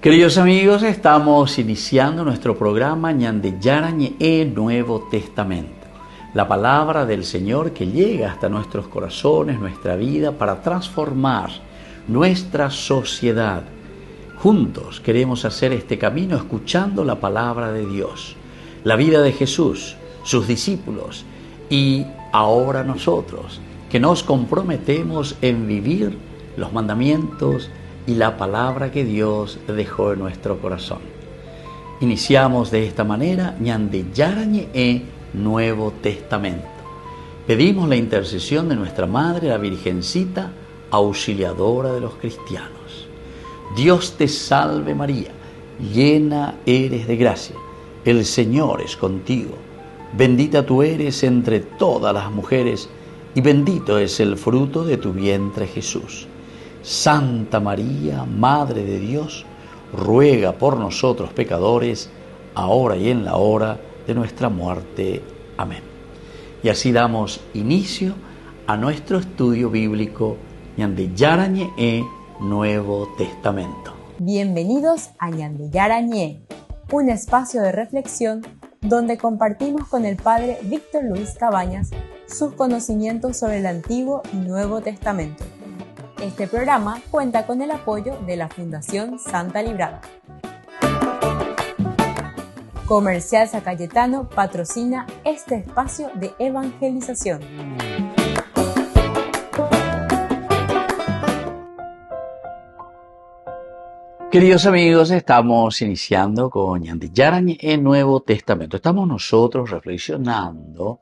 Queridos amigos, estamos iniciando nuestro programa Ñandeyarañe Nuevo Testamento. La palabra del Señor que llega hasta nuestros corazones, nuestra vida, para transformar nuestra sociedad. Juntos queremos hacer este camino escuchando la palabra de Dios, la vida de Jesús, sus discípulos y ahora nosotros, que nos comprometemos en vivir los mandamientos y la palabra que Dios dejó en nuestro corazón. Iniciamos de esta manera Ñandeyarañe Nuevo Testamento. Pedimos la intercesión de nuestra Madre, la Virgencita, auxiliadora de los cristianos. Dios te salve María, llena eres de gracia, el Señor es contigo. Bendita tú eres entre todas las mujeres y bendito es el fruto de tu vientre Jesús. Santa María, Madre de Dios, ruega por nosotros pecadores, ahora y en la hora de nuestra muerte. Amén. Y así damos inicio a nuestro estudio bíblico Ñandeyarañe Nuevo Testamento. Bienvenidos a Ñandeyarañe, un espacio de reflexión donde compartimos con el Padre Víctor Luis Cabañas sus conocimientos sobre el Antiguo y Nuevo Testamento. Este programa cuenta con el apoyo de la Fundación Santa Librada. Comercial San Cayetano patrocina este espacio de evangelización. Queridos amigos, estamos iniciando con Ñandeyarañe Nuevo Testamento. Estamos nosotros reflexionando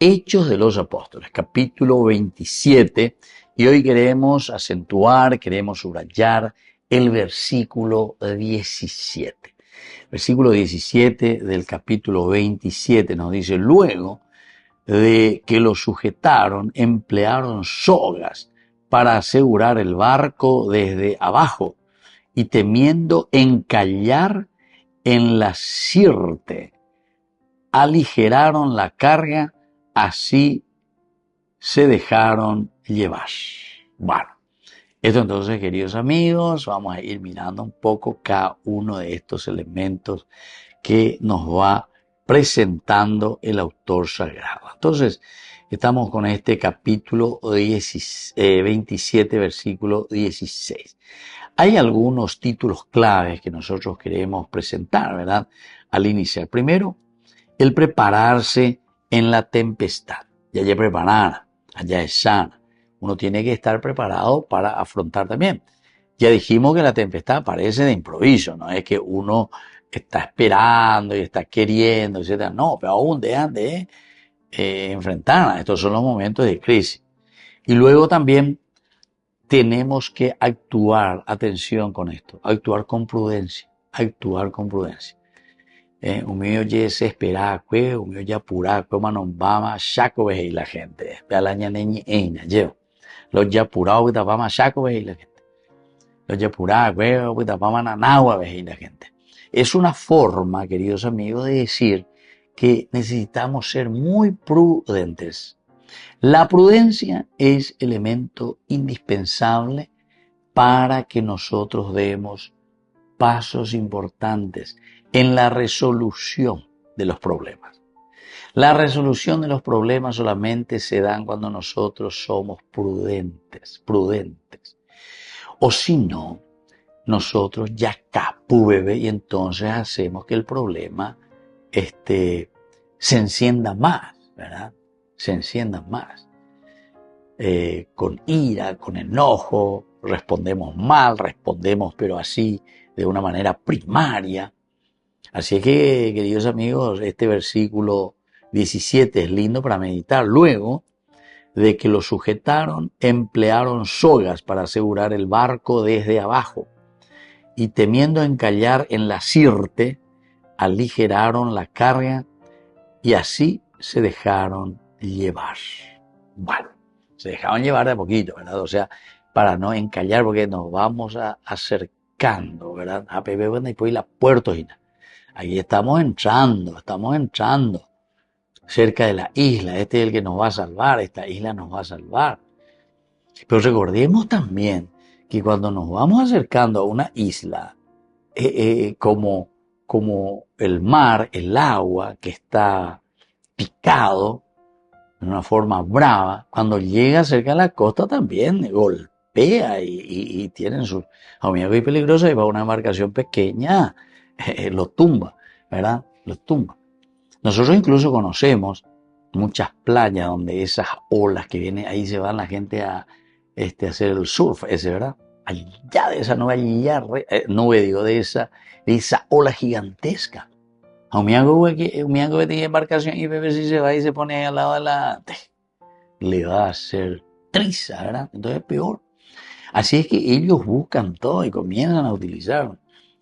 Hechos de los Apóstoles, capítulo 27, y hoy queremos acentuar, queremos subrayar el versículo 17. Versículo 17 del capítulo 27 nos dice: luego de que lo sujetaron, emplearon sogas para asegurar el barco desde abajo, y temiendo encallar en la sirte, aligeraron la carga, así se dejaron llevar. Bueno, esto entonces, queridos amigos, vamos a ir mirando un poco cada uno de estos elementos que nos va presentando el autor sagrado. Entonces, estamos con este capítulo 27, versículo 16. Hay algunos títulos claves que nosotros queremos presentar, ¿verdad? Al iniciar. Primero, el prepararse en la tempestad. Ya es preparada, allá es sana. Uno tiene que estar preparado para afrontar también. Ya dijimos que la tempestad aparece de improviso, no es que uno está esperando y está queriendo, etc. No, pero aún dejan de enfrentar. Estos son los momentos de crisis. Y luego también tenemos que actuar, atención con esto, actuar con prudencia, actuar con prudencia. Umío ye se espera, umío ya pura, manombama, shaco veis la gente. Pelaña neñi eina, llevo. Los ya purados, tapama, shaco veis la gente. Los ya purados, tapama, nanagua veis la gente. Es una forma, queridos amigos, de decir que necesitamos ser muy prudentes. La prudencia es elemento indispensable para que nosotros demos pasos importantes en la resolución de los problemas. La resolución de los problemas solamente se dan cuando nosotros somos prudentes. O si no, nosotros ya capu bebé y entonces hacemos que el problema se encienda más, ¿verdad? Se enciendan más. Con ira, con enojo, respondemos mal, respondemos pero así de una manera primaria. Así que, queridos amigos, este versículo 17 es lindo para meditar. Luego de que lo sujetaron, emplearon sogas para asegurar el barco desde abajo, y temiendo encallar en la sirte, aligeraron la carga y así se dejaron llevar. Bueno, se dejaron llevar de a poquito, ¿verdad? O sea, para no encallar, porque nos vamos acercando, ¿verdad? A Pepe, bueno, y pues la puerta. Ahí estamos entrando cerca de la isla. Este es el que nos va a salvar, esta isla nos va a salvar. Pero recordemos también que cuando nos vamos acercando a una isla, como el mar, el agua que está picado de una forma brava, cuando llega cerca de la costa también golpea y tienen sus amigos y peligrosos, y va una embarcación pequeña, lo tumba, ¿verdad? Lo tumba. Nosotros incluso conocemos muchas playas donde esas olas que vienen, ahí se van la gente a hacer el surf, ese, ¿verdad? Allá de esa nube, de esa ola gigantesca. A un amigo que tiene embarcación y bebé si se va y se pone ahí al lado adelante, le va a hacer triza, ¿verdad? Entonces es peor. Así es que ellos buscan todo y comienzan a utilizarlo.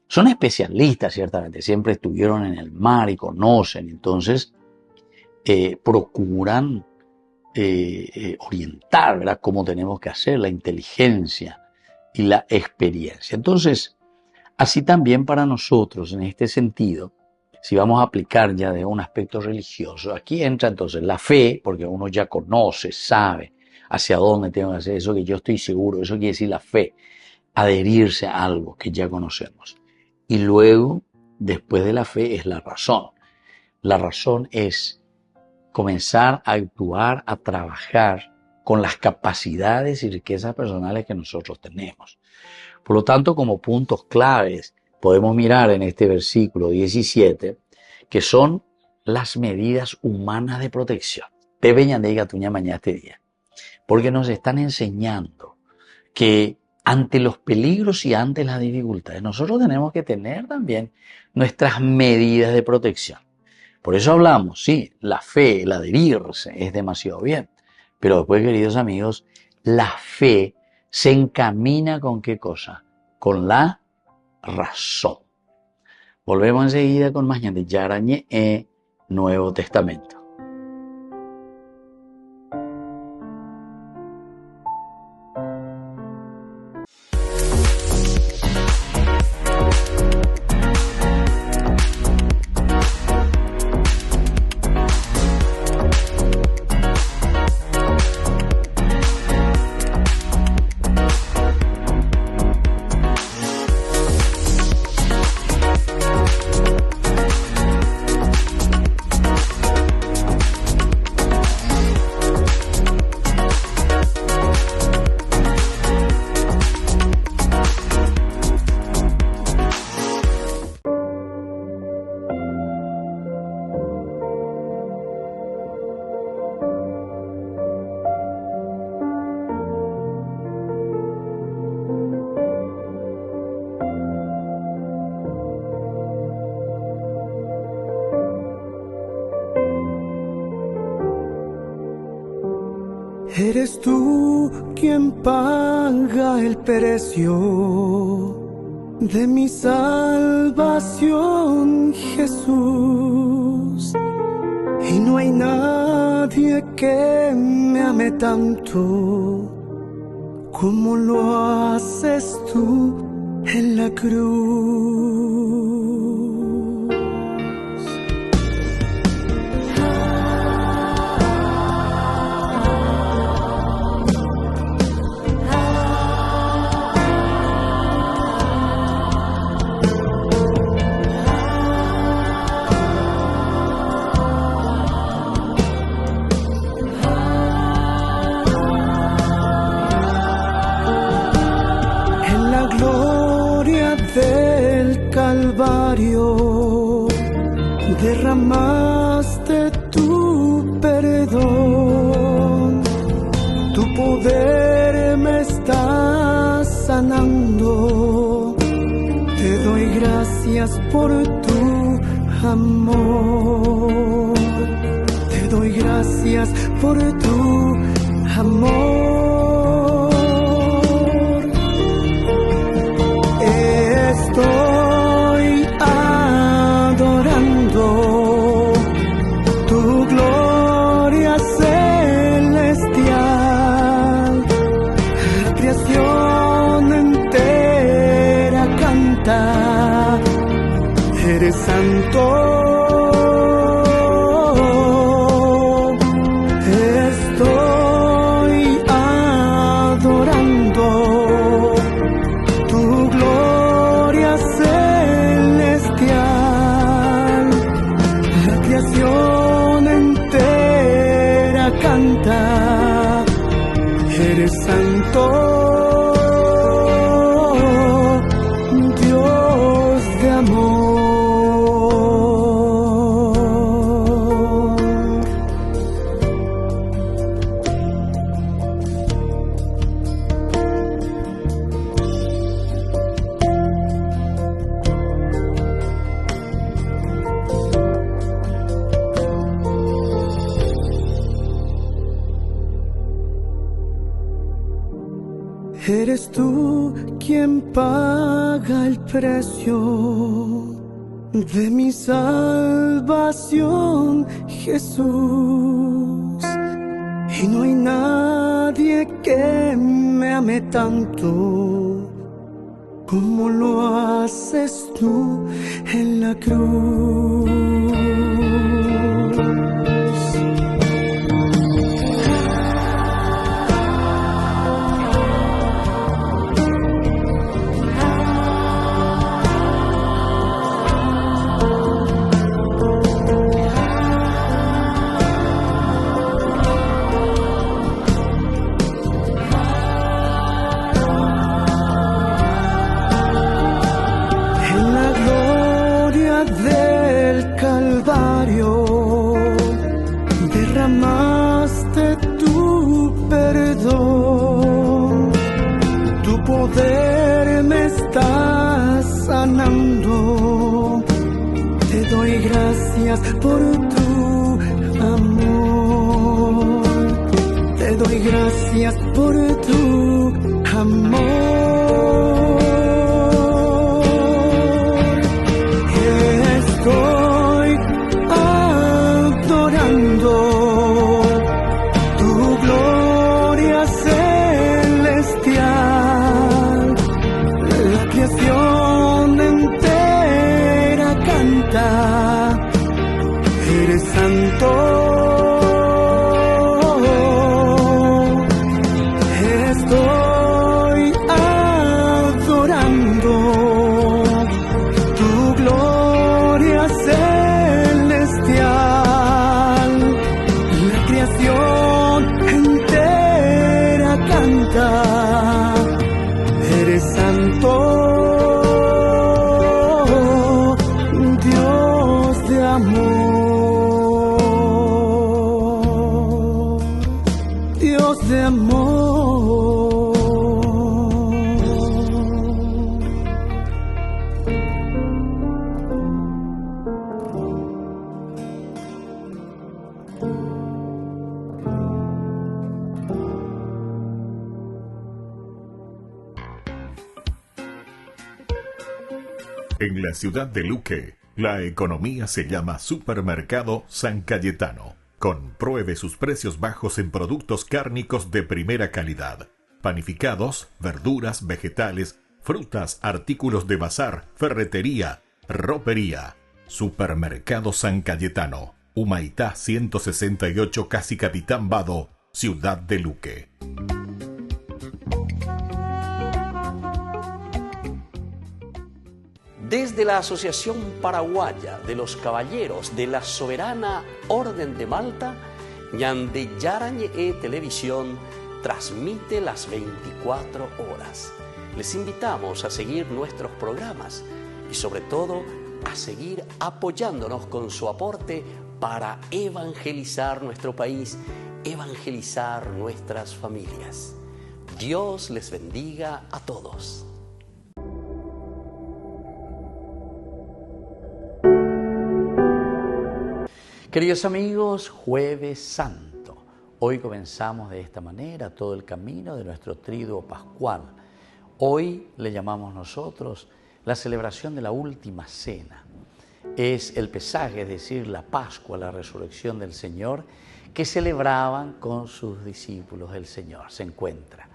Son especialistas, ciertamente, siempre estuvieron en el mar y conocen, entonces procuran orientar, ¿verdad?, cómo tenemos que hacer, la inteligencia y la experiencia. Entonces, así también para nosotros, en este sentido, si vamos a aplicar ya de un aspecto religioso, aquí entra entonces la fe, porque uno ya conoce, sabe hacia dónde tengo que hacer eso, que yo estoy seguro, eso quiere decir la fe, adherirse a algo que ya conocemos. Y luego, después de la fe, es la razón. La razón es comenzar a actuar, a trabajar con las capacidades y riquezas personales que nosotros tenemos. Por lo tanto, como puntos claves, podemos mirar en este versículo 17, que son las medidas humanas de protección. Te veñan de diga tuña mañana este día. Porque nos están enseñando que ante los peligros y ante las dificultades, nosotros tenemos que tener también nuestras medidas de protección. Por eso hablamos, sí, la fe, el adherirse es demasiado bien. Pero después, queridos amigos, la fe se encamina ¿con qué cosa? Con la razón. Volvemos enseguida con más de Yarañe Nuevo Testamento. Eres tú quien paga el precio de mi salvación, Jesús. Y no hay nadie que me ame tanto como lo haces tú en la cruz. Del Calvario derramaste tu perdón, tu poder me está sanando, te doy gracias por tu amor, te doy gracias por tu amor. Estoy adorando tu gloria celestial. La creación entera canta, eres santo. Estoy adorando tu gloria celestial. Eres tú quien paga el precio de mi salvación, Jesús. Y no hay nadie que me ame tanto como lo haces tú en la cruz. Derramaste tu perdón, tu poder me está sanando. Te doy gracias por tu amor, te doy gracias por tu amor. Estoy adorando tu gloria celestial. La creación entera canta, eres santo. Estoy adorando tu gloria celestial. La creación entera canta, eres santo, Dios de amor, Dios de amor. En la ciudad de Luque, la economía se llama Supermercado San Cayetano. Compruebe sus precios bajos en productos cárnicos de primera calidad. Panificados, verduras, vegetales, frutas, artículos de bazar, ferretería, ropería. Supermercado San Cayetano. Humaitá 168, Casi Capitán Vado, ciudad de Luque. Desde la Asociación Paraguaya de los Caballeros de la Soberana Orden de Malta, Ñandeyarañe Televisión transmite las 24 horas. Les invitamos a seguir nuestros programas y sobre todo a seguir apoyándonos con su aporte para evangelizar nuestro país, evangelizar nuestras familias. Dios les bendiga a todos. Queridos amigos, Jueves Santo. Hoy comenzamos de esta manera todo el camino de nuestro triduo pascual. Hoy le llamamos nosotros la celebración de la última cena. Es el pesaje, es decir, la Pascua, la resurrección del Señor, que celebraban con sus discípulos el Señor. Se encuentra.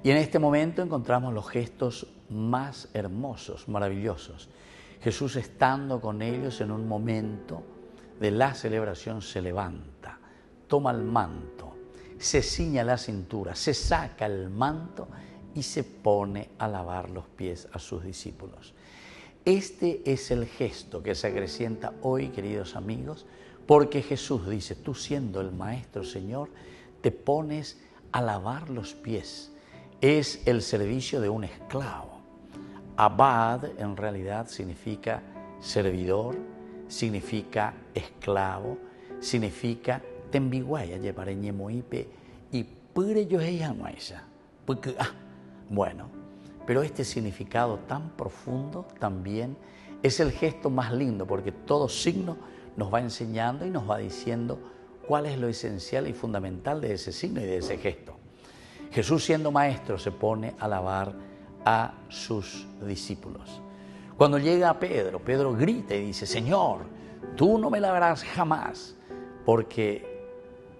Y en este momento encontramos los gestos más hermosos, maravillosos. Jesús estando con ellos en un momento de la celebración se levanta, toma el manto, se ciña la cintura, se saca el manto y se pone a lavar los pies a sus discípulos. Este es el gesto que se acrecienta hoy, queridos amigos, porque Jesús dice, tú siendo el Maestro Señor, te pones a lavar los pies. Es el servicio de un esclavo. Abad en realidad significa servidor, significa esclavo, significa tembiguaya, llevareñe moipe y pure yo ella. Bueno, pero este significado tan profundo también es el gesto más lindo, porque todo signo nos va enseñando y nos va diciendo cuál es lo esencial y fundamental de ese signo y de ese gesto. Jesús, siendo maestro, se pone a lavar a sus discípulos. Cuando llega a Pedro, Pedro grita y dice: Señor, tú no me lavarás jamás, porque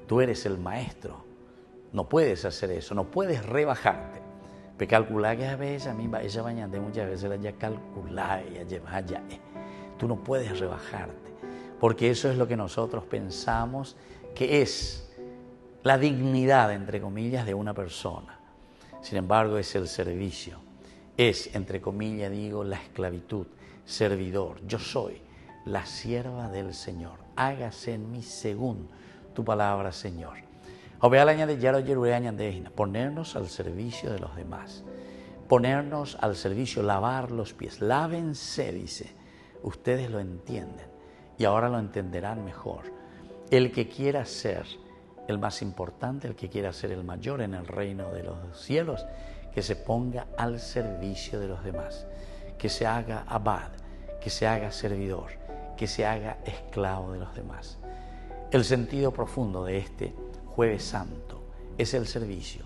tú eres el maestro. No puedes hacer eso, no puedes rebajarte. Pero calcular que a veces a mí ella bañante muchas veces la ya calcular y llevar ya. Tú no puedes rebajarte, porque eso es lo que nosotros pensamos que es la dignidad, entre comillas, de una persona. Sin embargo, es el servicio. Es, entre comillas, digo, la esclavitud, servidor. Yo soy la sierva del Señor. Hágase en mí según tu palabra, Señor. Ponernos al servicio de los demás. Ponernos al servicio, lavar los pies. Lávense, dice. Ustedes lo entienden y ahora lo entenderán mejor. El que quiera ser el más importante, el que quiera ser el mayor en el reino de los cielos, que se ponga al servicio de los demás, que se haga abad, que se haga servidor, que se haga esclavo de los demás. El sentido profundo de este Jueves Santo es el servicio,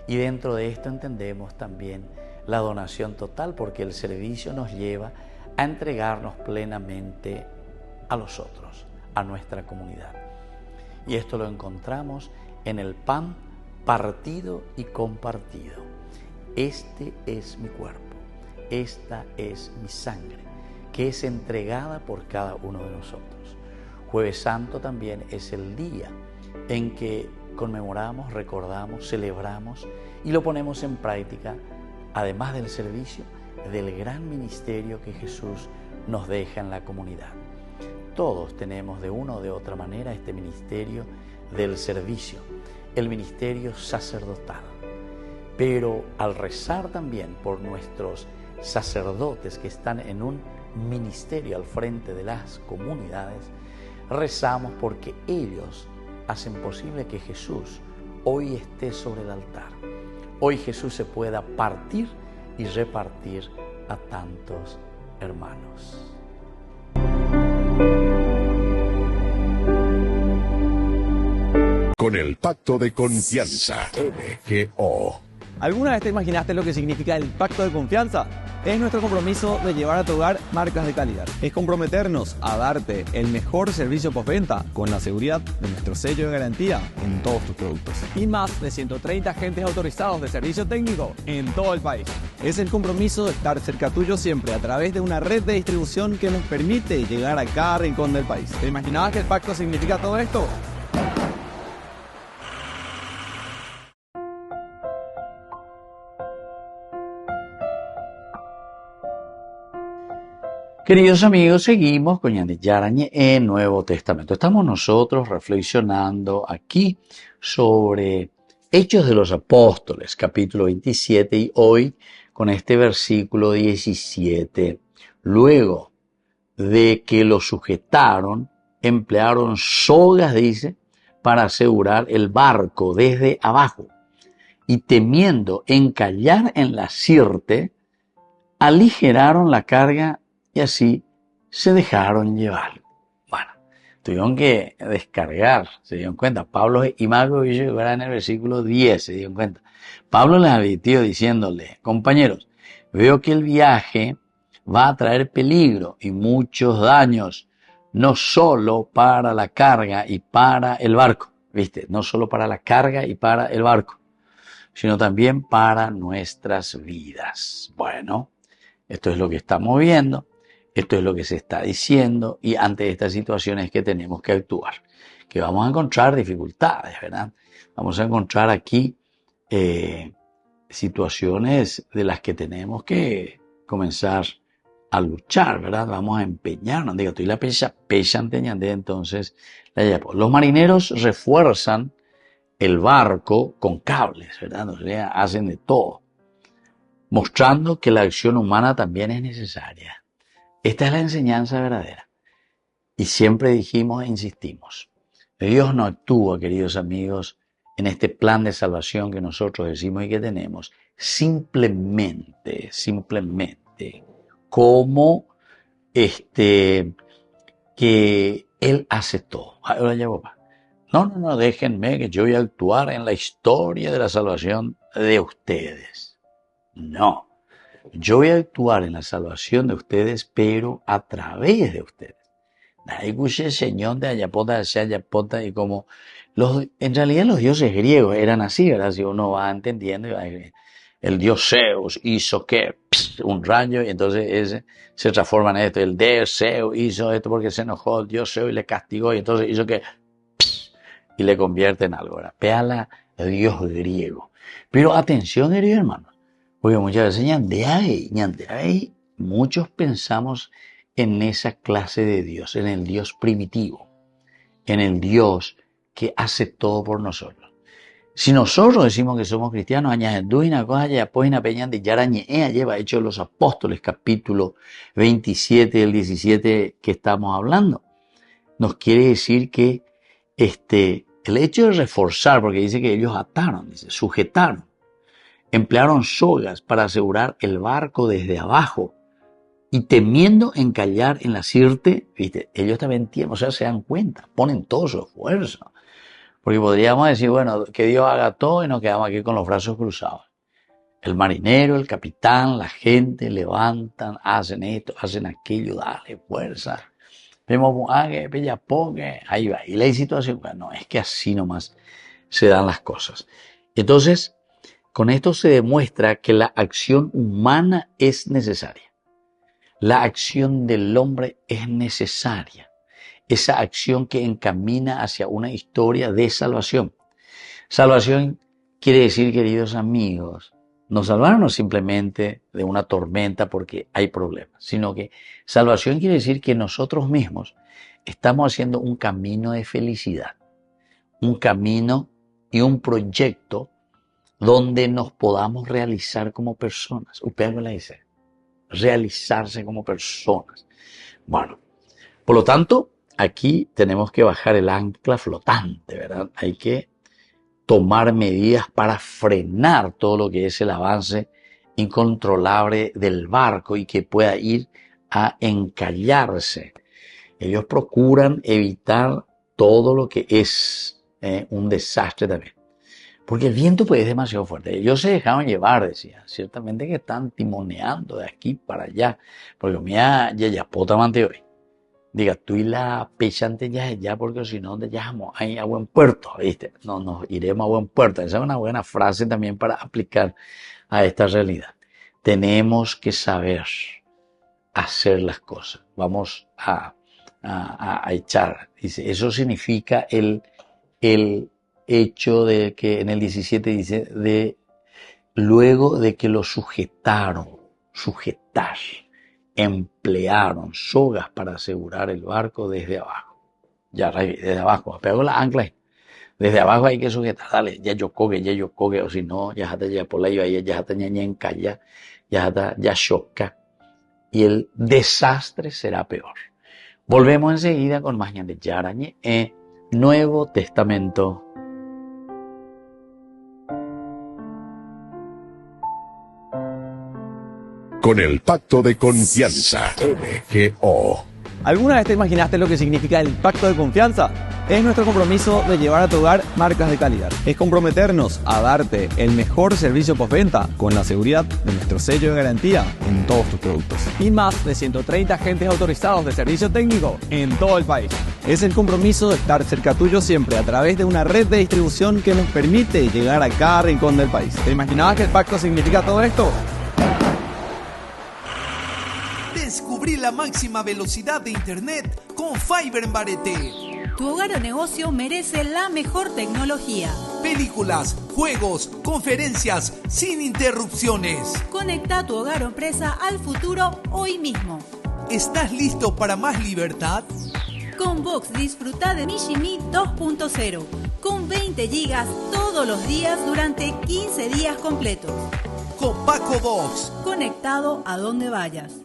y dentro de esto entendemos también la donación total, porque el servicio nos lleva a entregarnos plenamente a los otros, a nuestra comunidad. Y esto lo encontramos en el pan partido y compartido. Este es mi cuerpo, esta es mi sangre, que es entregada por cada uno de nosotros. Jueves Santo también es el día en que conmemoramos, recordamos, celebramos y lo ponemos en práctica, además del servicio, del gran ministerio que Jesús nos deja en la comunidad. Todos tenemos de una o de otra manera este ministerio del servicio, el ministerio sacerdotal. Pero al rezar también por nuestros sacerdotes que están en un ministerio al frente de las comunidades, rezamos porque ellos hacen posible que Jesús hoy esté sobre el altar. Hoy Jesús se pueda partir y repartir a tantos hermanos. Con el Pacto de Confianza, MGO. ¿Alguna vez te imaginaste lo que significa el Pacto de Confianza? Es nuestro compromiso de llevar a tu hogar marcas de calidad. Es comprometernos a darte el mejor servicio postventa con la seguridad de nuestro sello de garantía en todos tus productos. Y más de 130 agentes autorizados de servicio técnico en todo el país. Es el compromiso de estar cerca tuyo siempre a través de una red de distribución que nos permite llegar a cada rincón del país. ¿Te imaginabas que el pacto significa todo esto? Queridos amigos, seguimos con Ñande Yarañe en Nuevo Testamento. Estamos nosotros reflexionando aquí sobre Hechos de los Apóstoles, capítulo 27, y hoy con este versículo 17. Luego de que lo sujetaron, emplearon sogas, dice, para asegurar el barco desde abajo, y temiendo encallar en la sirte, aligeraron la carga y así se dejaron llevar. Bueno, tuvieron que descargar, se dieron cuenta. Pablo y Marcos en el versículo 10, se dieron cuenta. Pablo les advirtió diciéndole: compañeros, veo que el viaje va a traer peligro y muchos daños, no solo para la carga y para el barco, ¿viste? No solo para la carga y para el barco, sino también para nuestras vidas. Bueno, esto es lo que estamos viendo. Esto es lo que se está diciendo, y ante estas situaciones que tenemos que actuar, que vamos a encontrar dificultades, ¿verdad? Vamos a encontrar aquí situaciones de las que tenemos que comenzar a luchar, ¿verdad? Vamos a empeñarnos. Digo, tú y la pecha anteñande, entonces los marineros refuerzan el barco con cables, ¿verdad? O sea, hacen de todo, mostrando que la acción humana también es necesaria. Esta es la enseñanza verdadera. Y siempre dijimos e insistimos, Dios no actúa, queridos amigos, en este plan de salvación que nosotros decimos y que tenemos, simplemente, como que Él hace todo. No, déjenme que yo voy a actuar en la historia de la salvación de ustedes. No, yo voy a actuar en la salvación de ustedes, pero a través de ustedes. Escuché señor de Ayapota, hacia Ayapota, y como en realidad los dioses griegos eran así, ¿verdad? Si uno va entendiendo, el dios Zeus hizo que un rayo, y entonces ese se transforma en esto. El dios Zeus hizo esto porque se enojó el dios Zeus y le castigó, y entonces hizo que y le convierte en algo, ¿verdad? Péala, el dios griego. Pero atención, queridos hermanos, porque muchas veces muchos pensamos en esa clase de Dios, en el Dios primitivo, en el Dios que hace todo por nosotros. Si nosotros decimos que somos cristianos, lleva Hechos de los Apóstoles, capítulo 27, el 17 que estamos hablando, nos quiere decir que el hecho de reforzar, porque dice que ellos ataron, sujetaron, emplearon sogas para asegurar el barco desde abajo, y temiendo encallar en la sirte, ¿viste? Ellos también tienen, o sea, se dan cuenta, ponen todo su esfuerzo. Porque podríamos decir, bueno, que Dios haga todo y nos quedamos aquí con los brazos cruzados. El marinero, el capitán, la gente levantan, hacen esto, hacen aquello, dale fuerza. Vemos, que ahí va. Y la situación, bueno, es que así nomás se dan las cosas. Entonces, con esto se demuestra que la acción humana es necesaria. La acción del hombre es necesaria. Esa acción que encamina hacia una historia de salvación. Salvación quiere decir, queridos amigos, no salvarnos simplemente de una tormenta porque hay problemas, sino que salvación quiere decir que nosotros mismos estamos haciendo un camino de felicidad, un camino y un proyecto donde nos podamos realizar como personas. Usted me la dice. Realizarse como personas. Bueno, por lo tanto, aquí tenemos que bajar el ancla flotante, ¿verdad? Hay que tomar medidas para frenar todo lo que es el avance incontrolable del barco y que pueda ir a encallarse. Ellos procuran evitar todo lo que es un desastre también. Porque el viento pues es demasiado fuerte. Ellos se dejaron llevar, decía. Ciertamente que están timoneando de aquí para allá. Porque mira, ya potamente hoy. Diga, tú y la pechante ya, porque si no, ya vamos ahí a buen puerto, ¿viste? No, nos iremos a buen puerto. Esa es una buena frase también para aplicar a esta realidad. Tenemos que saber hacer las cosas. Vamos a echar. Dice, eso significa el hecho de que en el 17 dice, luego de que lo sujetar, emplearon sogas para asegurar el barco desde abajo. Ya, desde abajo, pegó la ancla. Desde abajo hay que sujetar, dale, ya yo coge, o si no, ya por ahí, ya encalla, ya choca. Y el desastre será peor. Volvemos enseguida con más de Yarañe, Nuevo Testamento. Con el Pacto de Confianza, MGO. ¿Alguna vez te imaginaste lo que significa el pacto de confianza? Es nuestro compromiso de llevar a tu hogar marcas de calidad. Es comprometernos a darte el mejor servicio postventa con la seguridad de nuestro sello de garantía en todos tus productos. Y más de 130 agentes autorizados de servicio técnico en todo el país. Es el compromiso de estar cerca tuyo siempre a través de una red de distribución que nos permite llegar a cada rincón del país. ¿Te imaginabas que el pacto significa todo esto? Descubrí la máxima velocidad de internet con Fiber en Barete. Tu hogar o negocio merece la mejor tecnología. Películas, juegos, conferencias, sin interrupciones. Conecta tu hogar o empresa al futuro hoy mismo. ¿Estás listo para más libertad? Con Vox disfruta de MiShiMi 2.0 con 20 gigas todos los días durante 15 días completos. Con Paco Vox. Conectado a donde vayas.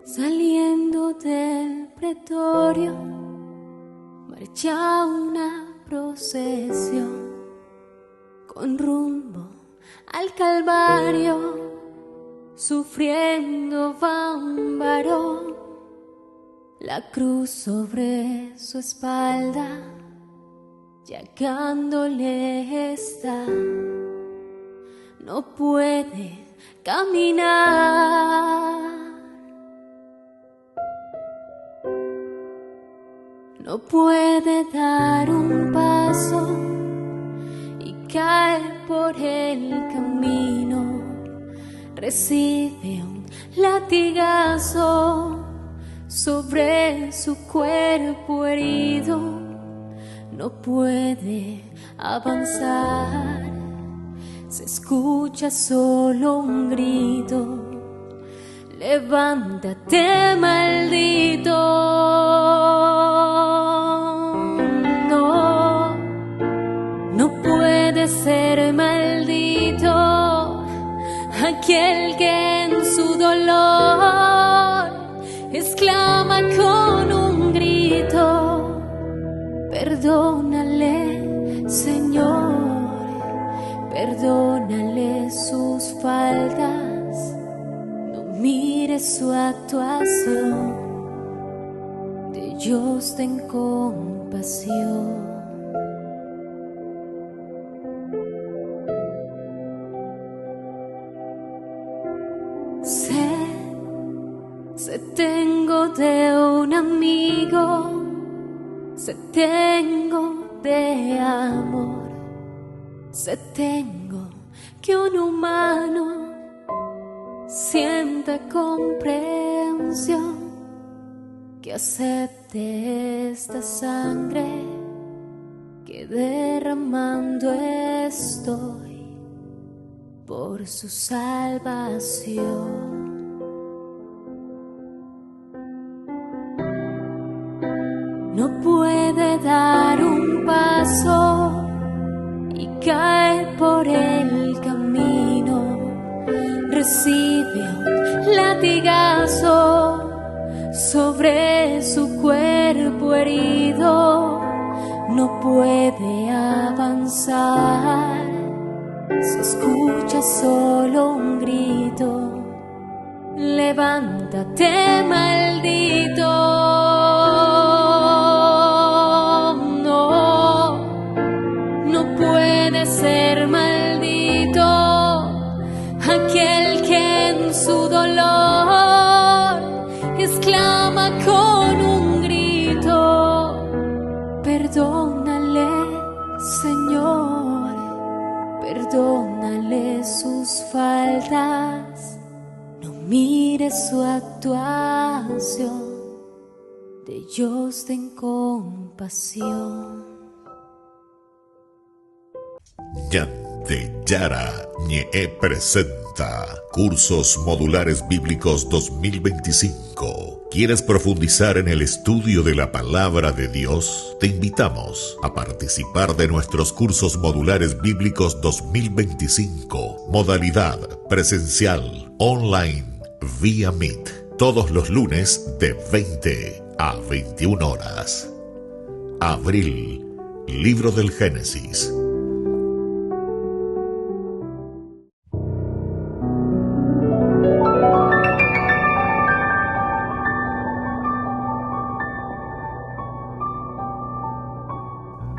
Saliendo del pretorio, marcha una procesión con rumbo al Calvario, sufriendo va un varón, la cruz sobre su espalda, llagándole está. No puede caminar, no puede dar un paso y cae por el camino. Recibe un latigazo sobre su cuerpo herido. No puede avanzar, se escucha solo un grito: levántate, maldito. No, no puede ser maldito aquel que en su dolor exclama con un grito: perdónale, Señor, perdónale sus faltas, no mire su actuación, de Dios ten compasión. Sé tengo de un amigo, sé tengo de amor, sé tengo que un humano sienta comprensión, que acepte esta sangre que derramando estoy por su salvación. No puede dar un paso y cae por el camino. Recibe un latigazo sobre su cuerpo herido. No puede avanzar, se escucha solo un grito: levántate, maldito. Puede ser maldito aquel que en su dolor exclama con un grito: perdónale, Señor, perdónale sus faltas, no mire su actuación, de Dios ten compasión. Ñandeyara Ñe presenta Cursos Modulares Bíblicos 2025. ¿Quieres profundizar en el estudio de la Palabra de Dios? Te invitamos a participar de nuestros Cursos Modulares Bíblicos 2025. Modalidad presencial, online, vía Meet. Todos los lunes de 20 a 21 horas. Abril, Libro del Génesis.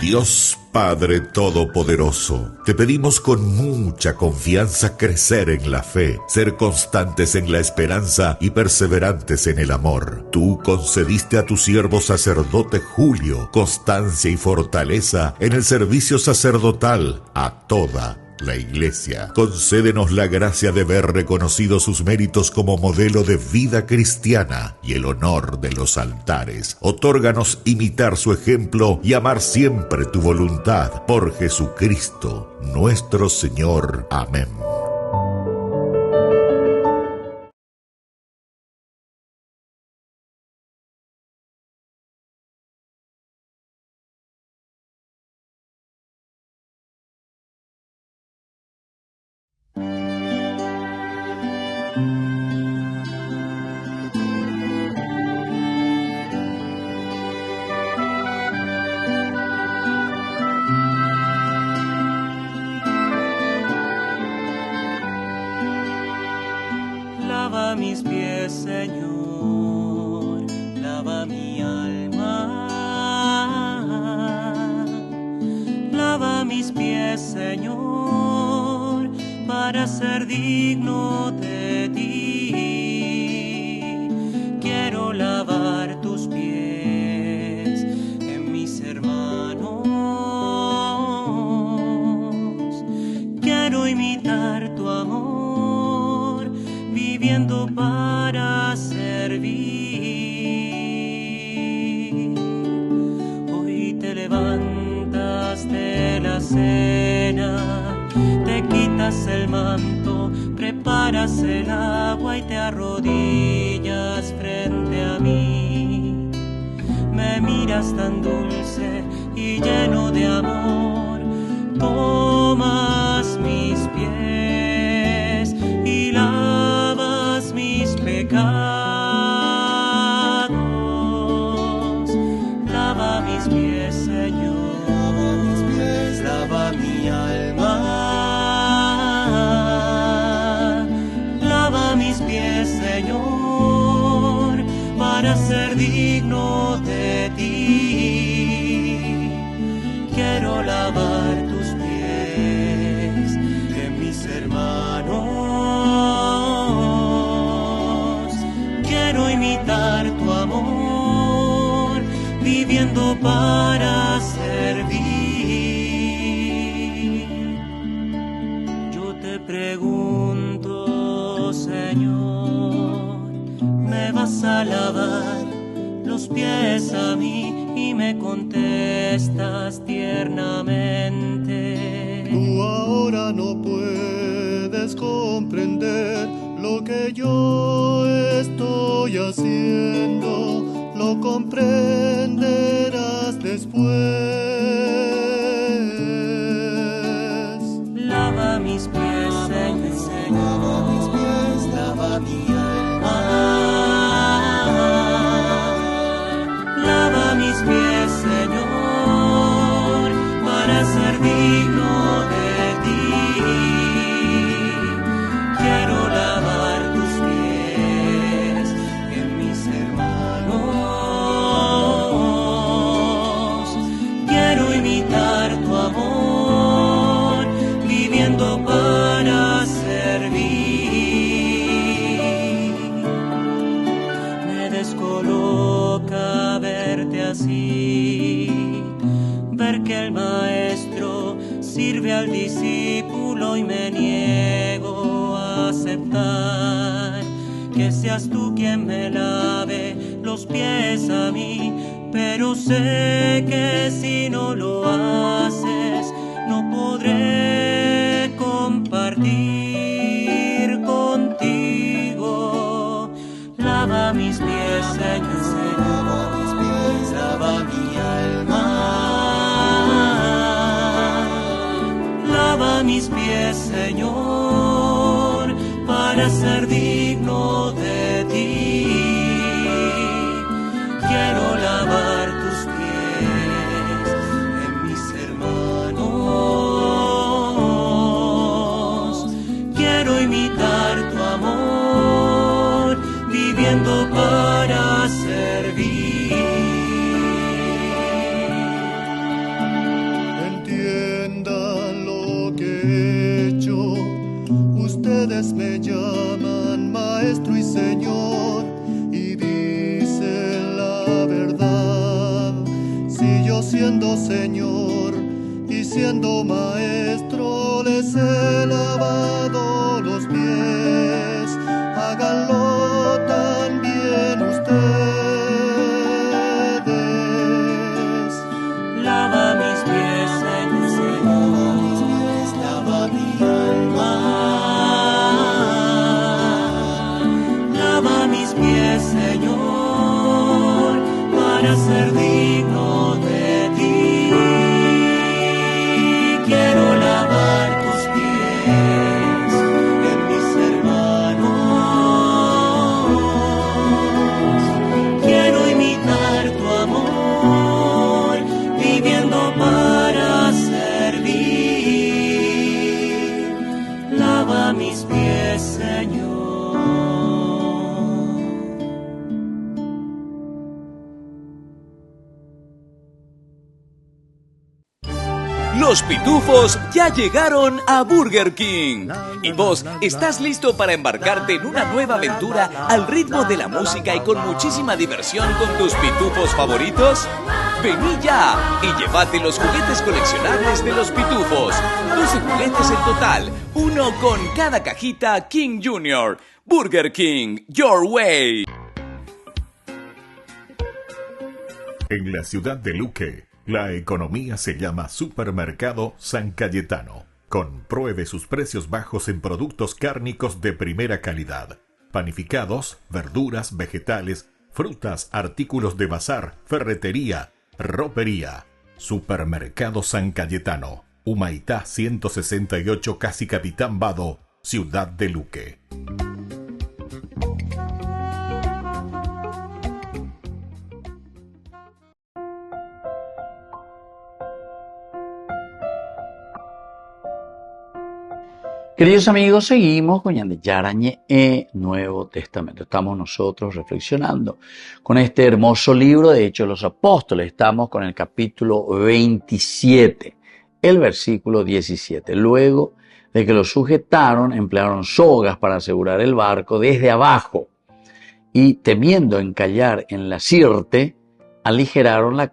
Dios Padre Todopoderoso, te pedimos con mucha confianza crecer en la fe, ser constantes en la esperanza y perseverantes en el amor. Tú concediste a tu siervo sacerdote Julio constancia y fortaleza en el servicio sacerdotal a toda la Iglesia. Concédenos la gracia de ver reconocidos sus méritos como modelo de vida cristiana y el honor de los altares. Otórganos imitar su ejemplo y amar siempre tu voluntad. Por Jesucristo, nuestro Señor. Amén. mis pies, Señor, para ser digno de ti. Quiero lavar tus pies en mis hermanos. Quiero imitar tu amor, viviendo para servir. Hoy te levantas de la cena, te quitas el manto, preparas el agua y te arrodillas frente a mí. Me miras tan dulce y lleno de amor, tomas mis pies y lavas mis pecados. Lava mis pies, Señor, lava mi alma. Lava mis pies, Señor, para ser digno de ti. Quiero lavar tus pies en mis hermanos. Quiero imitar tu amor, viviendo para servir. Yo te pregunto, Señor, ¿me vas a lavar los pies a mí? Y me contestas tiernamente. Tú ahora no puedes comprender lo que yo estoy haciendo, lo comprenderás después. Lava mis pies, Señor, lava mis pies, lava mi alma. Lava mis pies, Señor, para ser digno de ti. Quiero lavar tus pies en mis hermanos. Quiero imitar tu amor, viviendo para servir. Me descoloca verte así, ver que el maestro sirve al discípulo y me niego a aceptar que seas tú quien me lave los pies a mí, pero sé que si no lo haces no podré compartir contigo. Lava mis pies, Señor, lava mis pies, lava mi alma. Lava mis pies, Señor, para ser digno de ti. Quiero lavar tus pies en mis hermanos. Quiero imitar tu amor, viviendo para servir. Entiendan lo que he hecho. Ustedes me llaman maestro y señor y dicen la verdad. Si yo siendo señor y siendo maestro les he lavado los pies, háganlo también ustedes. Lava mis pies, Señor, lava mis pies, lava mi alma. Lava mis pies, Señor, para ser digno de ti. Quiero lavar tus pies en mis hermanos. Quiero imitar tu amor, viviendo para servir. Lava mis pies, Señor. Los pitufos ya llegaron a Burger King. ¿Y vos estás listo para embarcarte en una nueva aventura al ritmo de la música y con muchísima diversión con tus pitufos favoritos? Vení ya y llévate los juguetes coleccionables de los pitufos. 12 juguetes en total, uno con cada cajita King Jr. Burger King, your way. En la ciudad de Luque, la economía se llama Supermercado San Cayetano. Compruebe sus precios bajos en productos cárnicos de primera calidad. Panificados, verduras, vegetales, frutas, artículos de bazar, ferretería, ropería. Supermercado San Cayetano. Humaitá 168, Casi Capitán Vado, ciudad de Luque. Queridos amigos, seguimos con Yarañe Nuevo Testamento. Estamos nosotros reflexionando con este hermoso libro de Hechos de los Apóstoles. Estamos con el capítulo 27, el versículo 17. Luego de que lo sujetaron, emplearon sogas para asegurar el barco desde abajo y, temiendo encallar en la Sirte, aligeraron la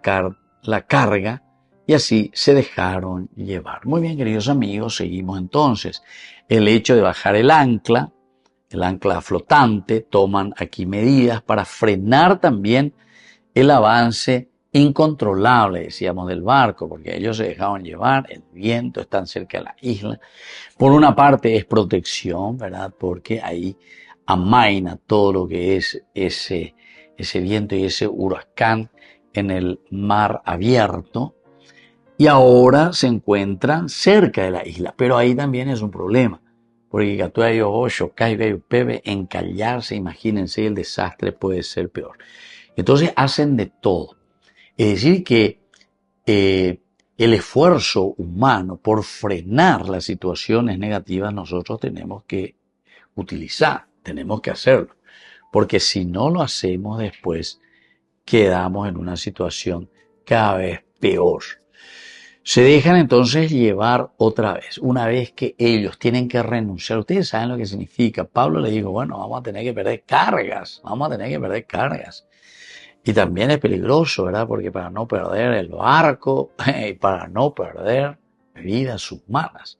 carga y así se dejaron llevar. Muy bien, queridos amigos, seguimos entonces. El hecho de bajar el ancla flotante, toman aquí medidas para frenar también el avance incontrolable, decíamos, del barco, porque ellos se dejaron llevar, el viento, están cerca de la isla. Por una parte es protección, ¿verdad? Porque ahí amaina todo lo que es ese viento y ese huracán en el mar abierto. Y ahora se encuentran cerca de la isla, pero ahí también es un problema, porque encallarse, imagínense, el desastre puede ser peor. Entonces hacen de todo. Es decir que el esfuerzo humano por frenar las situaciones negativas nosotros tenemos que utilizar, tenemos que hacerlo, porque si no lo hacemos después quedamos en una situación cada vez peor. Se dejan entonces llevar otra vez, una vez que ellos tienen que renunciar. Ustedes saben lo que significa. Pablo le dijo, bueno, vamos a tener que perder cargas. Y también es peligroso, ¿verdad? Porque para no perder el barco y para no perder vidas humanas.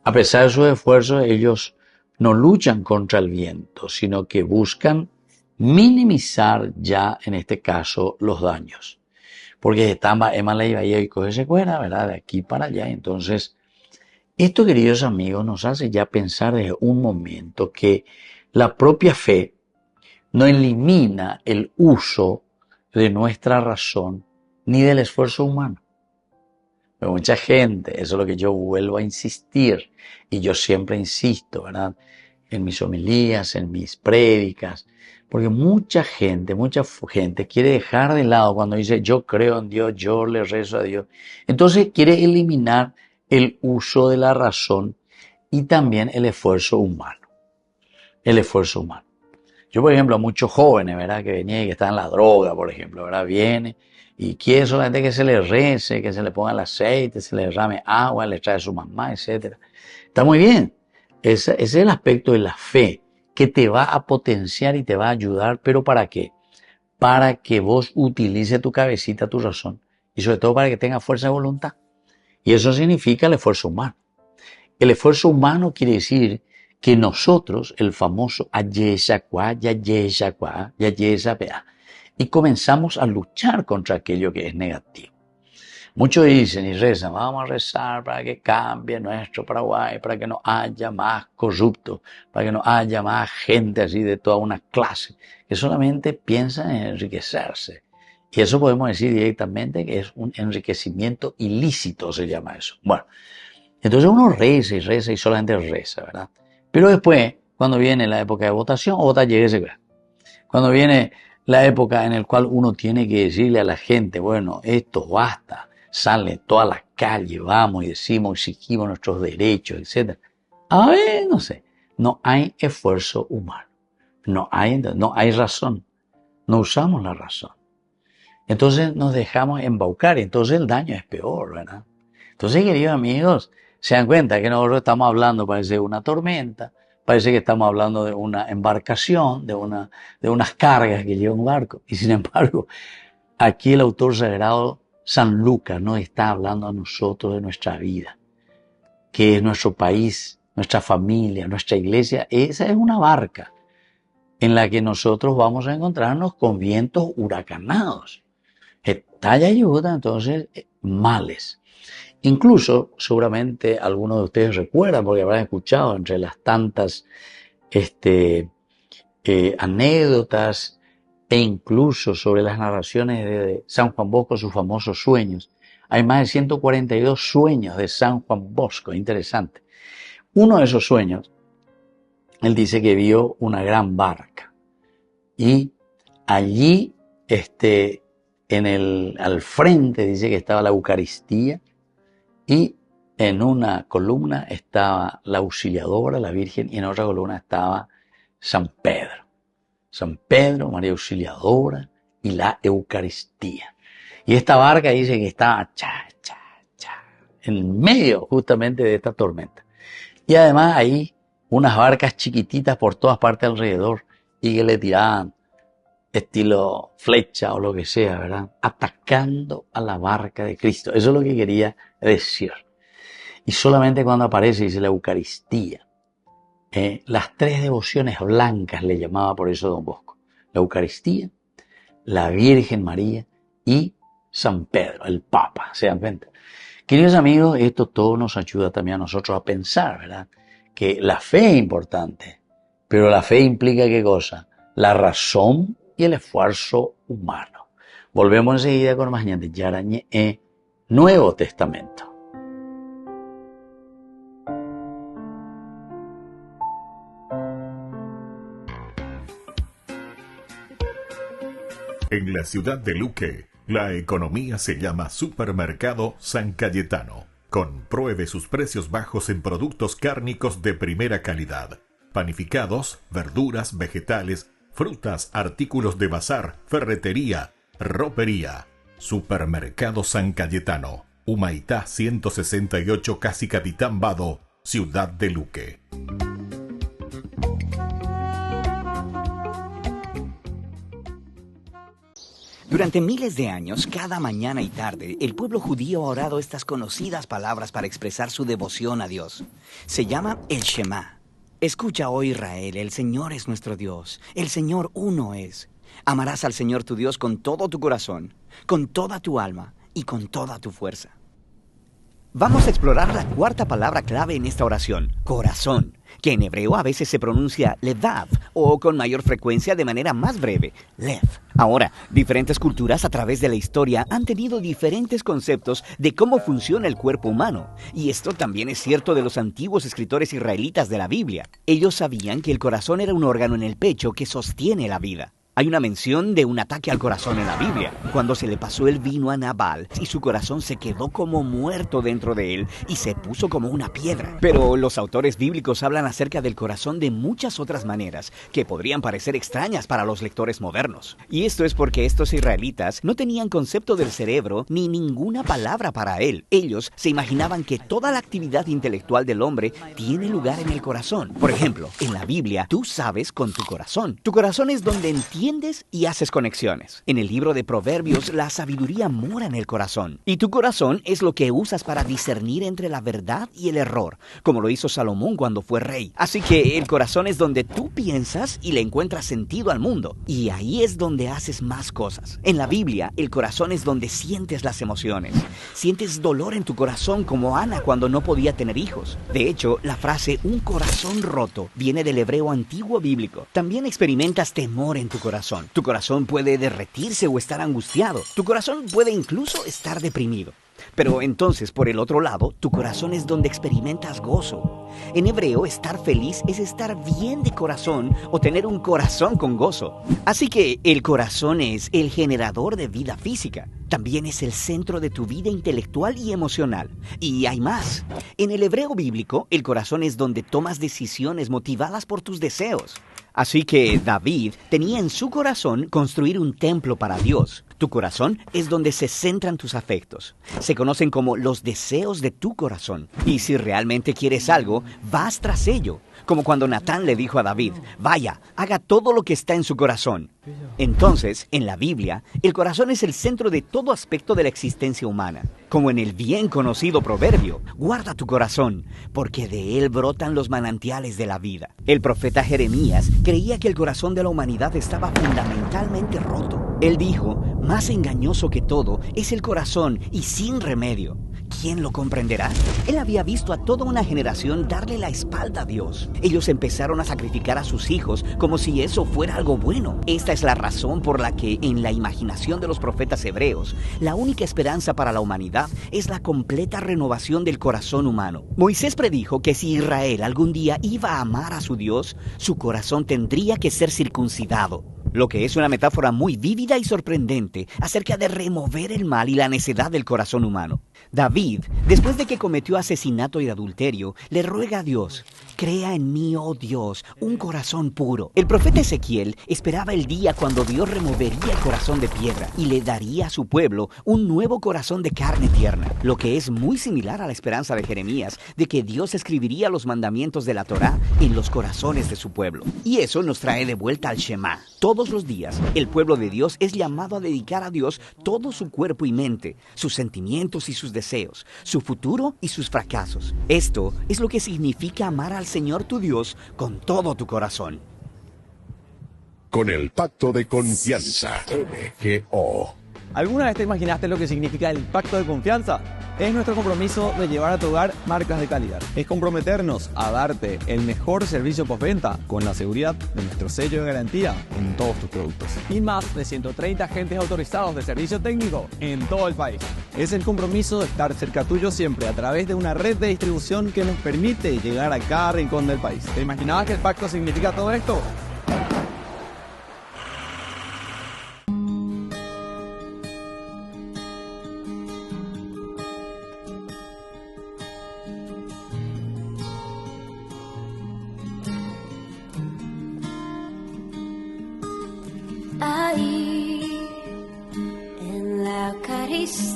A pesar de sus esfuerzos, ellos no luchan contra el viento, sino que buscan minimizar ya, en este caso, los daños. Porque estaba Emma la iba y coge secuela, ¿verdad? De aquí para allá. Entonces, esto, queridos amigos, nos hace ya pensar desde un momento que la propia fe no elimina el uso de nuestra razón ni del esfuerzo humano. Pero mucha gente, eso es lo que yo vuelvo a insistir, y yo siempre insisto, ¿verdad? En mis homilías, en mis prédicas, porque mucha gente quiere dejar de lado cuando dice yo creo en Dios, yo le rezo a Dios. Entonces quiere eliminar el uso de la razón y también el esfuerzo humano. Yo, por ejemplo, a muchos jóvenes, ¿verdad? Que venían y que están en la droga, por ejemplo, ¿verdad? Viene y quiere solamente que se le rece, que se le ponga el aceite, se le derrame agua, le trae a su mamá, etc. Está muy bien. Ese es el aspecto de la fe, que te va a potenciar y te va a ayudar, pero ¿para qué? Para que vos utilices tu cabecita, tu razón, y sobre todo para que tengas fuerza de voluntad. Y eso significa el esfuerzo humano. El esfuerzo humano quiere decir que nosotros, el famoso y comenzamos a luchar contra aquello que es negativo. Muchos dicen y rezan, vamos a rezar para que cambie nuestro Paraguay, para que no haya más corruptos, para que no haya más gente así de toda una clase, que solamente piensa en enriquecerse. Y eso podemos decir directamente que es un enriquecimiento ilícito, se llama eso. Bueno, entonces uno reza y solamente reza, ¿verdad? Pero después, cuando viene la época de votación, cuando viene la época en la cual uno tiene que decirle a la gente, bueno, esto basta, sale toda la calle, vamos y decimos, exigimos nuestros derechos, etc. A ver, no hay esfuerzo humano, no hay razón, no usamos la razón. Entonces nos dejamos embaucar, entonces el daño es peor, ¿verdad? Entonces, queridos amigos, se dan cuenta que nosotros estamos hablando, parece, de una tormenta, parece que estamos hablando de una embarcación, de unas cargas que lleva un barco. Y sin embargo, aquí el autor sagrado, San Lucas, nos está hablando a nosotros de nuestra vida, que es nuestro país, nuestra familia, nuestra iglesia. Esa es una barca en la que nosotros vamos a encontrarnos con vientos huracanados. Talla ayuda, entonces, males. Incluso, seguramente algunos de ustedes recuerdan, porque habrán escuchado entre las tantas anécdotas e incluso sobre las narraciones de San Juan Bosco, sus famosos sueños. Hay más de 142 sueños de San Juan Bosco, interesante. Uno de esos sueños, él dice que vio una gran barca y allí, al frente dice que estaba la Eucaristía y en una columna estaba la Auxiliadora, la Virgen, y en otra columna estaba San Pedro. San Pedro, María Auxiliadora y la Eucaristía. Y esta barca dice que estaba en medio justamente de esta tormenta. Y además hay unas barcas chiquititas por todas partes alrededor y que le tiraban estilo flecha o lo que sea, ¿verdad? Atacando a la barca de Cristo. Eso es lo que quería decir. Y solamente cuando aparece, dice la Eucaristía, las tres devociones blancas le llamaba por eso Don Bosco. La Eucaristía, la Virgen María y San Pedro, el Papa. ¿Se dan cuenta? Queridos amigos, esto todo nos ayuda también a nosotros a pensar, ¿verdad? Que la fe es importante, pero la fe implica ¿qué cosa? La razón y el esfuerzo humano. Volvemos enseguida con más Ñande Yarañe, Nuevo Testamento. En la ciudad de Luque, la economía se llama Supermercado San Cayetano. Compruebe sus precios bajos en productos cárnicos de primera calidad. Panificados, verduras, vegetales, frutas, artículos de bazar, ferretería, ropería. Supermercado San Cayetano. Humaitá 168, Casi Capitán Vado, ciudad de Luque. Durante miles de años, cada mañana y tarde, el pueblo judío ha orado estas conocidas palabras para expresar su devoción a Dios. Se llama el Shema. Escucha, oh Israel, el Señor es nuestro Dios, el Señor uno es. Amarás al Señor tu Dios con todo tu corazón, con toda tu alma y con toda tu fuerza. Vamos a explorar la cuarta palabra clave en esta oración, corazón, que en hebreo a veces se pronuncia levav o con mayor frecuencia de manera más breve, lev. Ahora, diferentes culturas a través de la historia han tenido diferentes conceptos de cómo funciona el cuerpo humano. Y esto también es cierto de los antiguos escritores israelitas de la Biblia. Ellos sabían que el corazón era un órgano en el pecho que sostiene la vida. Hay una mención de un ataque al corazón en la Biblia, cuando se le pasó el vino a Nabal y su corazón se quedó como muerto dentro de él y se puso como una piedra. Pero los autores bíblicos hablan acerca del corazón de muchas otras maneras que podrían parecer extrañas para los lectores modernos. Y esto es porque estos israelitas no tenían concepto del cerebro ni ninguna palabra para él. Ellos se imaginaban que toda la actividad intelectual del hombre tiene lugar en el corazón. Por ejemplo, en la Biblia, tú sabes con tu corazón. Tu corazón es donde entiendes y haces conexiones. En el libro de Proverbios, la sabiduría mora en el corazón. Y tu corazón es lo que usas para discernir entre la verdad y el error, como lo hizo Salomón cuando fue rey. Así que el corazón es donde tú piensas y le encuentras sentido al mundo. Y ahí es donde haces más cosas. En la Biblia, el corazón es donde sientes las emociones. Sientes dolor en tu corazón como Ana cuando no podía tener hijos. De hecho, la frase un corazón roto viene del hebreo antiguo bíblico. También experimentas temor en tu corazón. Tu corazón puede derretirse o estar angustiado. Tu corazón puede incluso estar deprimido. Pero entonces, por el otro lado, tu corazón es donde experimentas gozo. En hebreo, estar feliz es estar bien de corazón o tener un corazón con gozo. Así que el corazón es el generador de vida física. También es el centro de tu vida intelectual y emocional. Y hay más. En el hebreo bíblico, el corazón es donde tomas decisiones motivadas por tus deseos. Así que David tenía en su corazón construir un templo para Dios. Tu corazón es donde se centran tus afectos. Se conocen como los deseos de tu corazón. Y si realmente quieres algo, vas tras ello. Como cuando Natán le dijo a David, vaya, haga todo lo que está en su corazón. Entonces, en la Biblia, el corazón es el centro de todo aspecto de la existencia humana. Como en el bien conocido proverbio, guarda tu corazón, porque de él brotan los manantiales de la vida. El profeta Jeremías creía que el corazón de la humanidad estaba fundamentalmente roto. Él dijo, más engañoso que todo es el corazón y sin remedio. ¿Quién lo comprenderá? Él había visto a toda una generación darle la espalda a Dios. Ellos empezaron a sacrificar a sus hijos como si eso fuera algo bueno. Esta es la razón por la que en la imaginación de los profetas hebreos, la única esperanza para la humanidad es la completa renovación del corazón humano. Moisés predijo que si Israel algún día iba a amar a su Dios, su corazón tendría que ser circuncidado. Lo que es una metáfora muy vívida y sorprendente acerca de remover el mal y la necedad del corazón humano. David, después de que cometió asesinato y adulterio, le ruega a Dios, crea en mí, oh Dios, un corazón puro. El profeta Ezequiel esperaba el día cuando Dios removería el corazón de piedra y le daría a su pueblo un nuevo corazón de carne tierna, lo que es muy similar a la esperanza de Jeremías de que Dios escribiría los mandamientos de la Torá en los corazones de su pueblo. Y eso nos trae de vuelta al Shema. Todos los días, el pueblo de Dios es llamado a dedicar a Dios todo su cuerpo y mente, sus sentimientos y sus deseos, su futuro y sus fracasos. Esto es lo que significa amar al Señor tu Dios con todo tu corazón. Con el pacto de confianza, MGO. ¿Alguna vez te imaginaste lo que significa el pacto de confianza? Es nuestro compromiso de llevar a tu hogar marcas de calidad. Es comprometernos a darte el mejor servicio postventa con la seguridad de nuestro sello de garantía en todos tus productos. Y más de 130 agentes autorizados de servicio técnico en todo el país. Es el compromiso de estar cerca tuyo siempre a través de una red de distribución que nos permite llegar a cada rincón del país. ¿Te imaginabas que el pacto significa todo esto? Ahí en la Eucaristía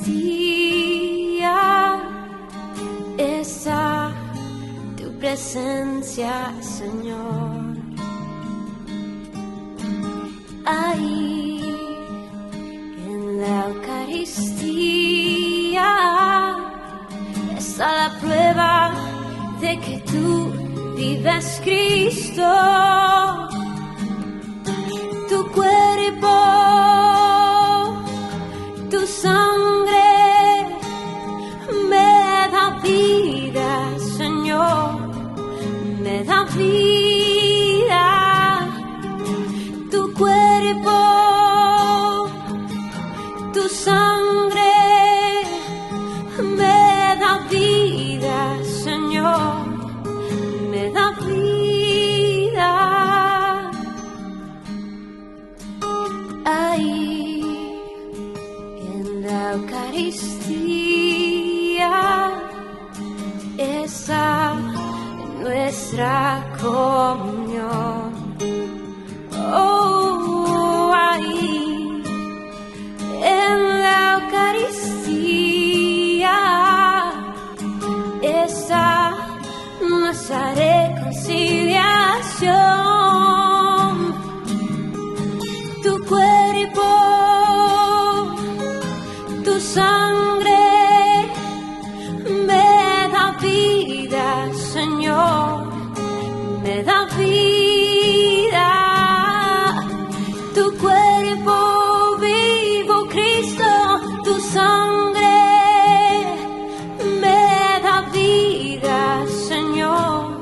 está tu presencia, Señor. Ahí en la Eucaristía está la prueba de que tú vives, Cristo. Tu cuerpo, tu sangre me da vida, Señor, me da vida. Tu cuerpo, tu sangre me da vida, Señor, me da vida. Ahí en la Eucaristía está nuestra comunión. Oh, ahí en la Eucaristía está nuestra reconciliación. Tu cuerpo, tu sangre me da vida, Señor, me da vida. Tu cuerpo vivo, Cristo, tu sangre me da vida, Señor,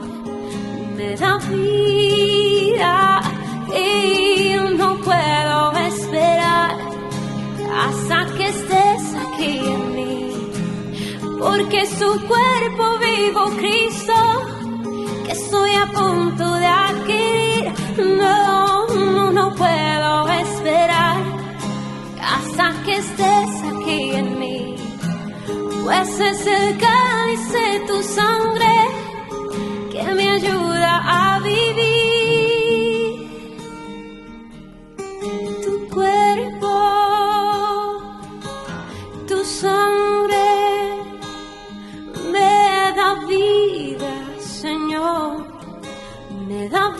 me da vida. Y no puedo esperar hasta que estés aquí en mí, porque su cuerpo vivo, Cristo, que estoy a punto de adquirir. No puedo esperar hasta que estés aquí en mí, pues es el cáliz de tu sangre que me ayuda a vivir. Tu cuerpo,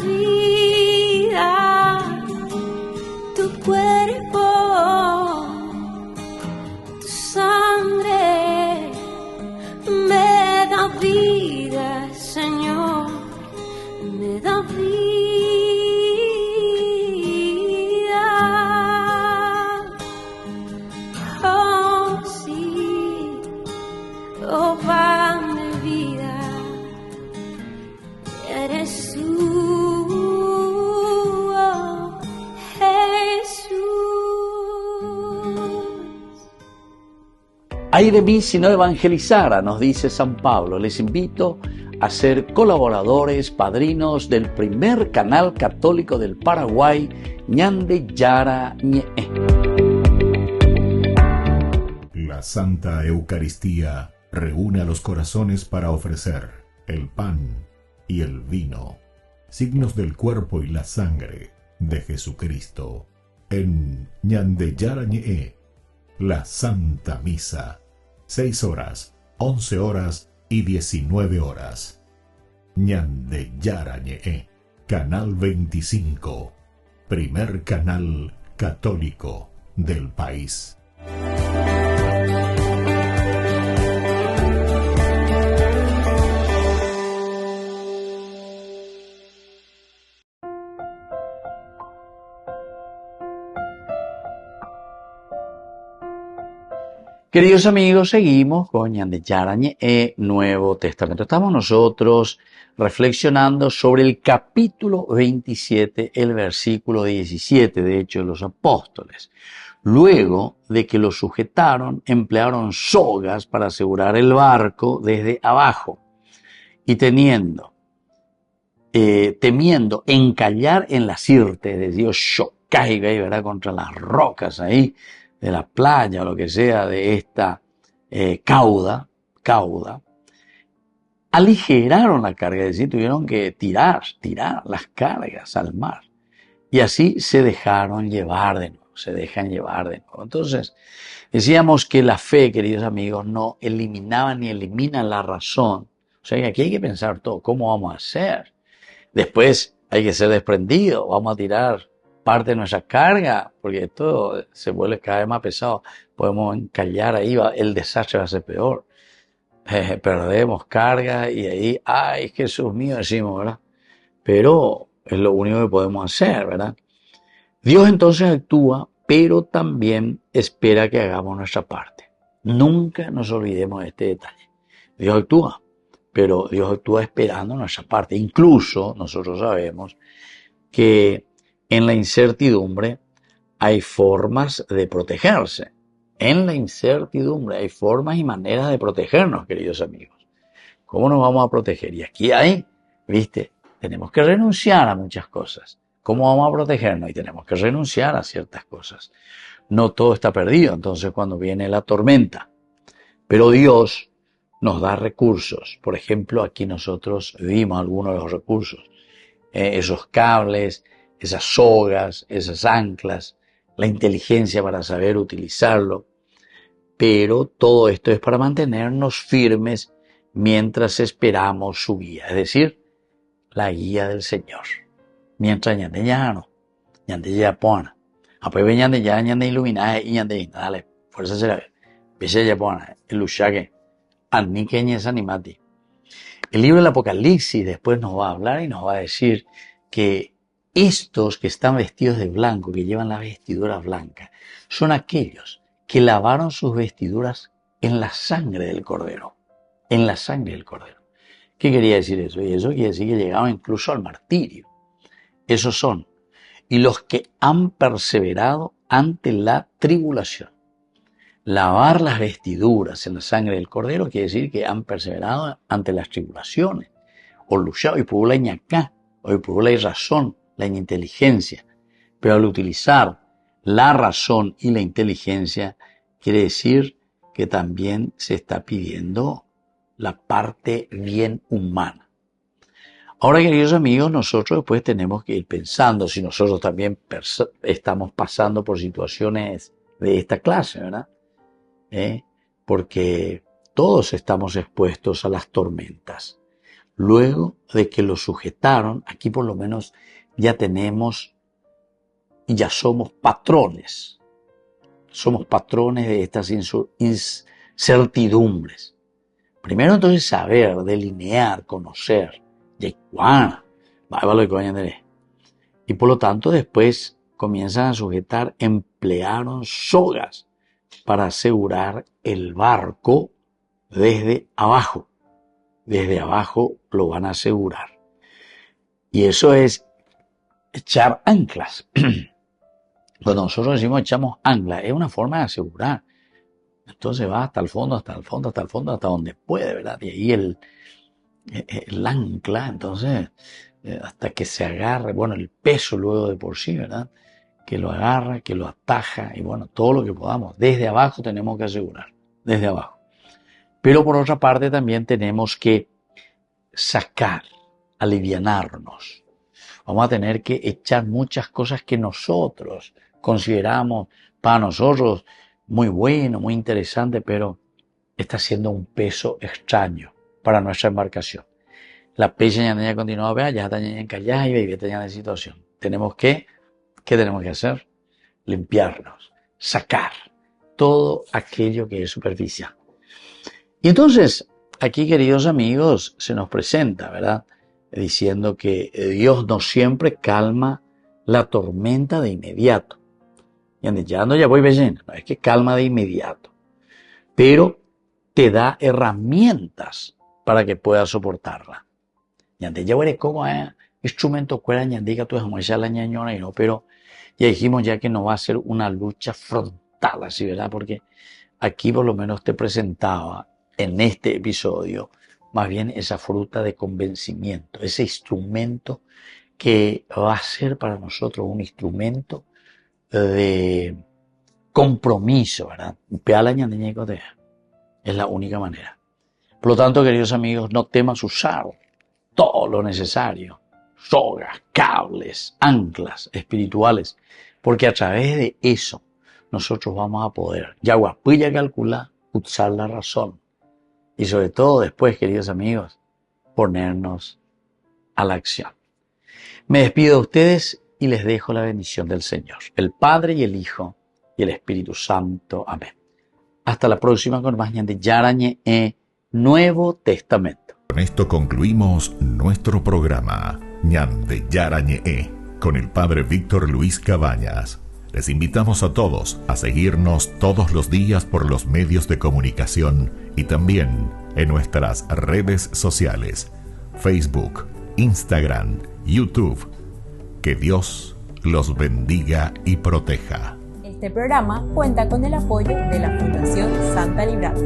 vida, tu cuerpo, tu sangre, me da vida, Señor, me da vida. Oh, sí, oh, pan de vida, eres tú, oh, Jesús. Ay de mí si no evangelizara, nos dice San Pablo. Les invito a ser colaboradores, padrinos del primer canal católico del Paraguay, Ñande Yara Ñe'e. La Santa Eucaristía reúne a los corazones para ofrecer el pan y el vino, signos del cuerpo y la sangre de Jesucristo. En Ñande Yara Ñe'e, la Santa Misa, 6 horas, 11 horas y 19 horas. Ñande Yara Ñe'e, Canal 25, primer canal católico del país. Queridos amigos, seguimos con Ñande Yara Ñe'e, Nuevo Testamento. Estamos nosotros reflexionando sobre el capítulo 27, el versículo 17 de Hechos de los Apóstoles. Luego de que lo sujetaron, emplearon sogas para asegurar el barco desde abajo y temiendo encallar en la sirte, de Dios caiga ahí, ¿verdad?, contra las rocas ahí de la playa o lo que sea de esta cauda, aligeraron la carga, es decir, tuvieron que tirar las cargas al mar. Y así se dejaron llevar de nuevo, se dejan llevar de nuevo. Entonces, decíamos que la fe, queridos amigos, no eliminaba ni elimina la razón. O sea, que aquí hay que pensar todo, ¿cómo vamos a hacer? Después hay que ser desprendido, vamos a tirar parte de nuestra carga, porque esto se vuelve cada vez más pesado. Podemos encallar ahí, el desastre va a ser peor. Perdemos carga y ahí, ay, Jesús mío, decimos, ¿verdad? Pero es lo único que podemos hacer, ¿verdad? Dios entonces actúa, pero también espera que hagamos nuestra parte. Nunca nos olvidemos de este detalle. Dios actúa, pero Dios actúa esperando nuestra parte. Incluso nosotros sabemos que en la incertidumbre hay formas de protegerse. En la incertidumbre hay formas y maneras de protegernos, queridos amigos. ¿Cómo nos vamos a proteger? Y aquí hay, ¿viste? Tenemos que renunciar a muchas cosas. ¿Cómo vamos a protegernos? Y tenemos que renunciar a ciertas cosas. No todo está perdido, entonces cuando viene la tormenta. Pero Dios nos da recursos. Por ejemplo, aquí nosotros vimos algunos de los recursos. Esos cables, esas sogas, esas anclas, la inteligencia para saber utilizarlo. Pero todo esto es para mantenernos firmes mientras esperamos su guía, es decir, la guía del Señor. Mientras ñande llano, ñande yapona, apoy ve ñande ya, ñande iluminaje y ñande, dale, fuerza será, pese yapona, el luchaque, anniqueñes animati. El libro del Apocalipsis después nos va a hablar y nos va a decir que estos que están vestidos de blanco, que llevan las vestiduras blancas, son aquellos que lavaron sus vestiduras en la sangre del Cordero. En la sangre del Cordero. ¿Qué quería decir eso? Y eso quiere decir que llegaban incluso al martirio. Esos son. Y los que han perseverado ante la tribulación. Lavar las vestiduras en la sangre del Cordero quiere decir que han perseverado ante las tribulaciones. O luchado y por la ñacá, o por la razón, la inteligencia. Pero al utilizar la razón y la inteligencia, quiere decir que también se está pidiendo la parte bien humana. Ahora, queridos amigos, nosotros después tenemos que ir pensando si nosotros también estamos pasando por situaciones de esta clase, ¿verdad? Porque todos estamos expuestos a las tormentas. luego de que lo sujetaron, aquí por lo menos ya tenemos y ya somos patrones. Somos patrones de estas incertidumbres. Primero entonces saber, delinear, conocer. Y por lo tanto después comienzan a sujetar, emplearon sogas para asegurar el barco desde abajo. Desde abajo lo van a asegurar. Y eso es echar anclas. Cuando nosotros decimos echamos anclas, es una forma de asegurar. Entonces va hasta el fondo, hasta el fondo, hasta el fondo, hasta donde puede, ¿verdad? Y ahí el ancla, entonces, hasta que se agarre, bueno, el peso luego de por sí, ¿verdad? Que lo agarra, que lo ataja, y bueno, todo lo que podamos. Desde abajo tenemos que asegurar, desde abajo. Pero por otra parte también tenemos que sacar, alivianarnos. Vamos a tener que echar muchas cosas que nosotros consideramos para nosotros muy bueno, muy interesante, pero está siendo un peso extraño para nuestra embarcación. La pecha ya continúa, vea, ya está en callar y ya está en situación. Tenemos que, ¿qué tenemos que hacer? Limpiarnos, sacar todo aquello que es superficial. Y entonces, aquí, queridos amigos, se nos presenta, ¿verdad? Diciendo que Dios no siempre calma la tormenta de inmediato. Y ya voy leyendo, no es que calma de inmediato, pero te da herramientas para que puedas soportarla. Y antes ya veré cómo es instrumento cuera ñandica tú es la ñañona y no, pero ya dijimos ya que no va a ser una lucha frontal así, ¿verdad? Porque aquí por lo menos te presentaba en este episodio más bien esa fruta de convencimiento, ese instrumento que va a ser para nosotros un instrumento de compromiso, ¿verdad? Es la única manera. Por lo tanto, queridos amigos, no temas usar todo lo necesario, sogas, cables, anclas espirituales, porque a través de eso nosotros vamos a poder, ya guapilla calcular, usar la razón y sobre todo después, queridos amigos, ponernos a la acción. Me despido de ustedes y les dejo la bendición del Señor, el Padre y el Hijo y el Espíritu Santo. Amén. Hasta la próxima con más ñande yarañe Nuevo Testamento. Con esto concluimos nuestro programa ñande yarañe con el Padre Víctor Luis Cabañas. Les invitamos a todos a seguirnos todos los días por los medios de comunicación y también en nuestras redes sociales, Facebook, Instagram, YouTube. Que Dios los bendiga y proteja. Este programa cuenta con el apoyo de la Fundación Santa Librada.